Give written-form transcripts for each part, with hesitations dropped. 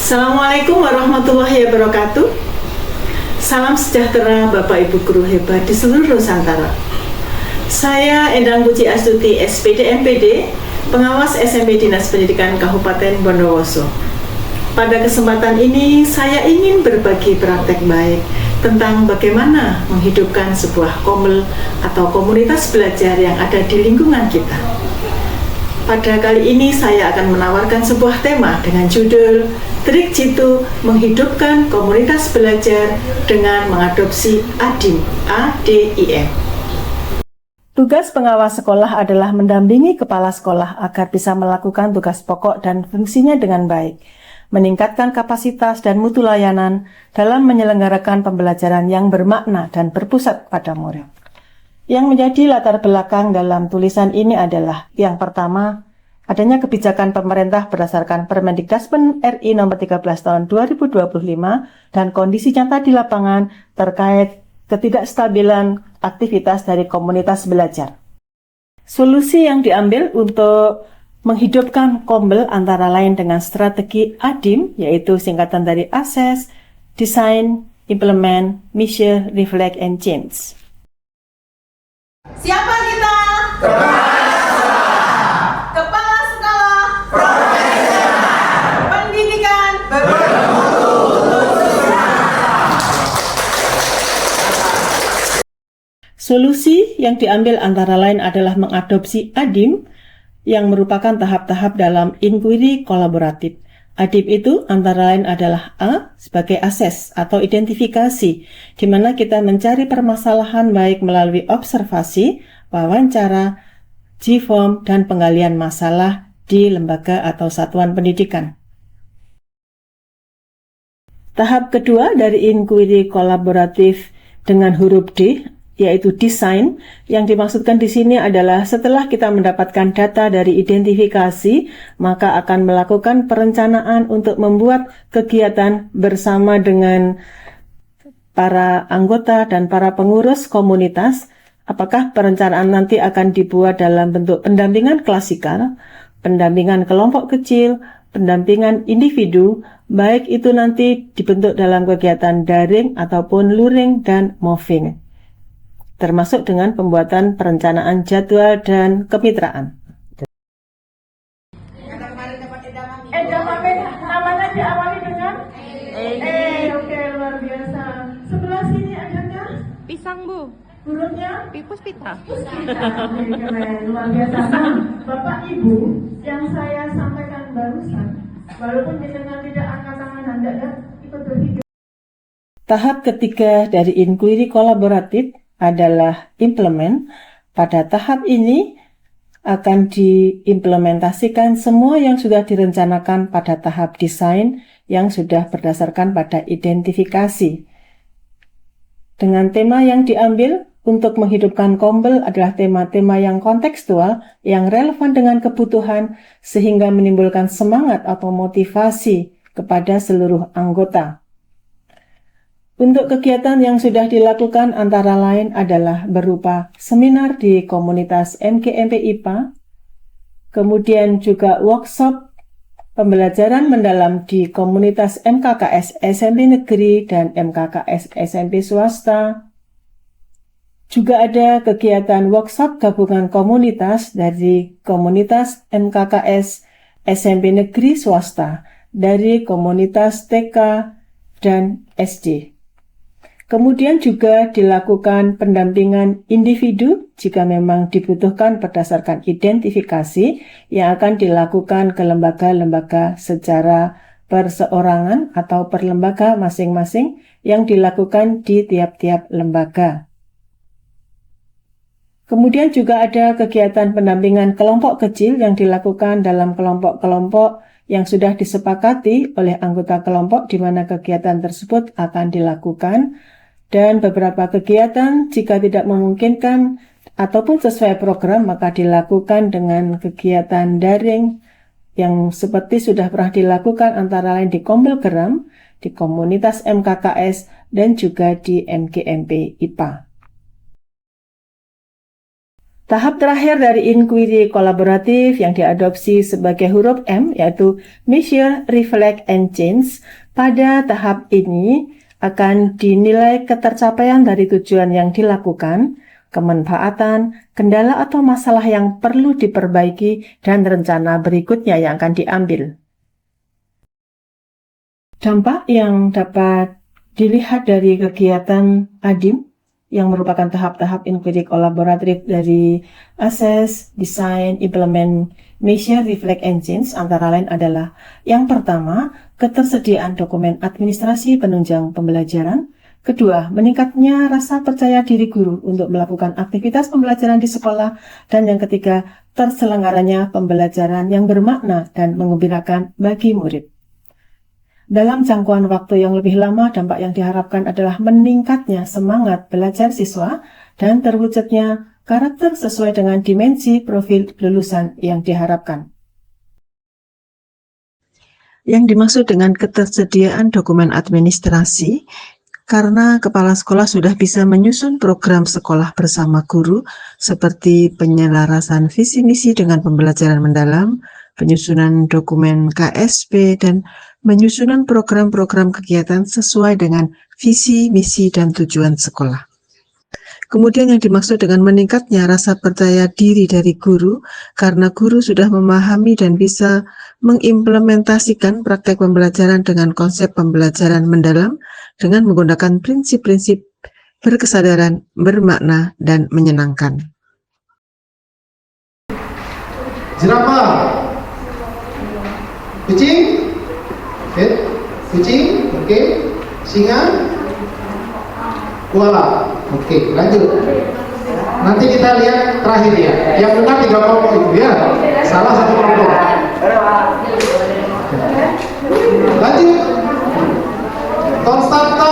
Assalamualaikum warahmatullahi wabarakatuh. Salam sejahtera Bapak Ibu guru hebat di seluruh Nusantara. Saya Endang Puji Astuti, SPD MPD, pengawas SMP Dinas Pendidikan Kabupaten Bondowoso. Pada kesempatan ini saya ingin berbagi praktek baik tentang bagaimana menghidupkan sebuah komel atau komunitas belajar yang ada di lingkungan kita. Pada kali ini saya akan menawarkan sebuah tema dengan judul Trik Jitu Menghidupkan Komunitas Belajar dengan Mengadopsi ADIM, ADIM. Tugas pengawas sekolah adalah mendampingi kepala sekolah agar bisa melakukan tugas pokok dan fungsinya dengan baik, meningkatkan kapasitas dan mutu layanan dalam menyelenggarakan pembelajaran yang bermakna dan berpusat pada murid. Yang menjadi latar belakang dalam tulisan ini adalah yang pertama, adanya kebijakan pemerintah berdasarkan Permendikbud RI nomor 13 tahun 2025 dan kondisi nyata di lapangan terkait ketidakstabilan aktivitas dari komunitas belajar. Solusi yang diambil untuk menghidupkan komel antara lain dengan strategi ADIM, yaitu singkatan dari Assess, Design, Implement, Measure, Reflect, and Change. Siapa kita? Kepala sekolah profesional. Pendidikan bermutu. Solusi yang diambil antara lain adalah mengadopsi ADIM yang merupakan tahap-tahap dalam inquiry kolaboratif. ADIM itu antara lain adalah A sebagai assess atau identifikasi, di mana kita mencari permasalahan baik melalui observasi, wawancara, G-form, dan penggalian masalah di lembaga atau satuan pendidikan. Tahap kedua dari inquiry kolaboratif dengan huruf D, yaitu desain. Yang dimaksudkan di sini adalah setelah kita mendapatkan data dari identifikasi, maka akan melakukan perencanaan untuk membuat kegiatan bersama dengan para anggota dan para pengurus komunitas. Apakah perencanaan nanti akan dibuat dalam bentuk pendampingan klasikal, pendampingan kelompok kecil, pendampingan individu, baik itu nanti dibentuk dalam kegiatan daring ataupun luring dan moving, termasuk dengan pembuatan perencanaan jadwal dan kemitraan. Namanya diawali dengan oke, luar biasa. Sebelah sini adakah Pisang, Bu. hurufnya? Pipus pita. Keren, luar biasa. Nah, Bapak Ibu, yang saya sampaikan barusan, walaupun jenengan tidak angkat tangan Anda ikut berpikir. Tahap ketiga dari inquiry kolaboratif adalah implement. Pada tahap ini akan diimplementasikan semua yang sudah direncanakan pada tahap desain yang sudah berdasarkan pada identifikasi. Dengan tema yang diambil untuk menghidupkan komel adalah tema-tema yang kontekstual, yang relevan dengan kebutuhan, sehingga menimbulkan semangat atau motivasi kepada seluruh anggota. Untuk kegiatan yang sudah dilakukan antara lain adalah berupa seminar di komunitas MGMP IPA, kemudian juga workshop pembelajaran mendalam di komunitas MKKS SMP Negeri dan MKKS SMP Swasta. Juga ada kegiatan workshop gabungan komunitas dari komunitas MKKS SMP Negeri Swasta, dari komunitas TK dan SD. Kemudian juga dilakukan pendampingan individu jika memang dibutuhkan berdasarkan identifikasi yang akan dilakukan ke lembaga-lembaga secara perseorangan atau per lembaga masing-masing yang dilakukan di tiap-tiap lembaga. Kemudian juga ada kegiatan pendampingan kelompok kecil yang dilakukan dalam kelompok-kelompok yang sudah disepakati oleh anggota kelompok di mana kegiatan tersebut akan dilakukan. Dan beberapa kegiatan jika tidak memungkinkan ataupun sesuai program maka dilakukan dengan kegiatan daring yang seperti sudah pernah dilakukan antara lain di Komel Geram, di komunitas MKKS, dan juga di MGMP IPA. Tahap terakhir dari inquiry kolaboratif yang diadopsi sebagai huruf M yaitu Measure, Reflect, and Change. Pada tahap ini akan dinilai ketercapaian dari tujuan yang dilakukan, kemanfaatan, kendala atau masalah yang perlu diperbaiki, dan rencana berikutnya yang akan diambil. Dampak yang dapat dilihat dari kegiatan ADIM yang merupakan tahap-tahap inquiry kolaboratif dari Assess, Design, Implement, Measure, Reflect, and Change antara lain adalah yang pertama, ketersediaan dokumen administrasi penunjang pembelajaran. Kedua, meningkatnya rasa percaya diri guru untuk melakukan aktivitas pembelajaran di sekolah. Dan yang ketiga, terselenggaranya pembelajaran yang bermakna dan menggembirakan bagi murid. Dalam jangkauan waktu yang lebih lama, dampak yang diharapkan adalah meningkatnya semangat belajar siswa dan terwujudnya karakter sesuai dengan dimensi profil lulusan yang diharapkan. Yang dimaksud dengan ketersediaan dokumen administrasi, karena kepala sekolah sudah bisa menyusun program sekolah bersama guru, seperti penyelarasan visi misi dengan pembelajaran mendalam, penyusunan dokumen KSP, dan menyusunan program-program kegiatan sesuai dengan visi, misi, dan tujuan sekolah. Kemudian yang dimaksud dengan meningkatnya rasa percaya diri dari guru, karena guru sudah memahami dan bisa mengimplementasikan praktek pembelajaran dengan konsep pembelajaran mendalam dengan menggunakan prinsip-prinsip berkesadaran, bermakna, dan menyenangkan. Jerapah, kucing, kucing, oke, singa, koala, oke, lanjut. Nanti kita lihat terakhir ya, yang benar 3 kelompok itu ya, salah 1 kelompok. Lanjut. Konstanta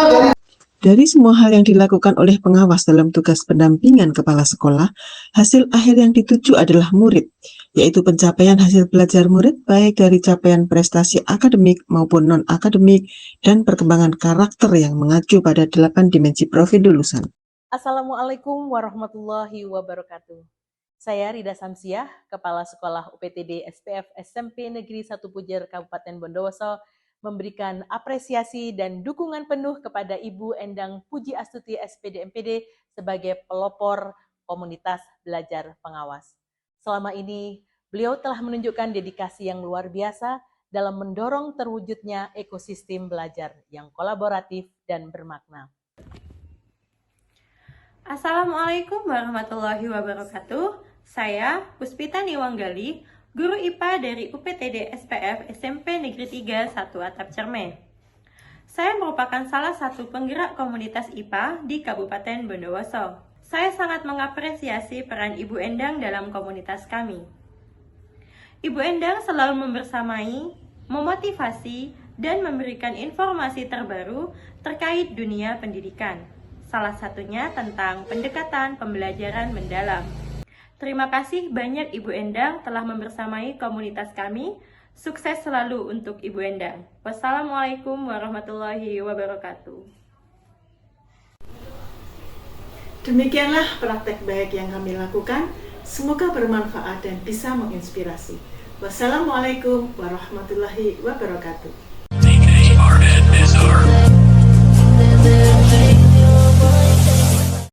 dari semua hal yang dilakukan oleh pengawas dalam tugas pendampingan kepala sekolah, hasil akhir yang dituju adalah murid, yaitu pencapaian hasil belajar murid baik dari capaian prestasi akademik maupun non-akademik dan perkembangan karakter yang mengacu pada 8 dimensi profil lulusan. Assalamualaikum warahmatullahi wabarakatuh. Saya Rida Samsiah, Kepala Sekolah UPTD SPF SMP Negeri 1 Pujer Kabupaten Bondowoso, memberikan apresiasi dan dukungan penuh kepada Ibu Endang Puji Astuti SPD MPD sebagai pelopor komunitas belajar pengawas. Selama ini, beliau telah menunjukkan dedikasi yang luar biasa dalam mendorong terwujudnya ekosistem belajar yang kolaboratif dan bermakna. Assalamualaikum warahmatullahi wabarakatuh. Saya Puspita Niwanggali, Guru IPA dari UPTD SPF SMP Negeri 3 1 Atap Cerme. Saya merupakan salah satu penggerak komunitas IPA di Kabupaten Bondowoso. Saya sangat mengapresiasi peran Ibu Endang dalam komunitas kami. Ibu Endang selalu membersamai, memotivasi, dan memberikan informasi terbaru terkait dunia pendidikan. Salah satunya tentang pendekatan pembelajaran mendalam. Terima kasih banyak Ibu Endang telah membersamai komunitas kami. Sukses selalu untuk Ibu Endang. Wassalamualaikum warahmatullahi wabarakatuh. Demikianlah praktek baik yang kami lakukan. Semoga bermanfaat dan bisa menginspirasi. Wassalamualaikum warahmatullahi wabarakatuh.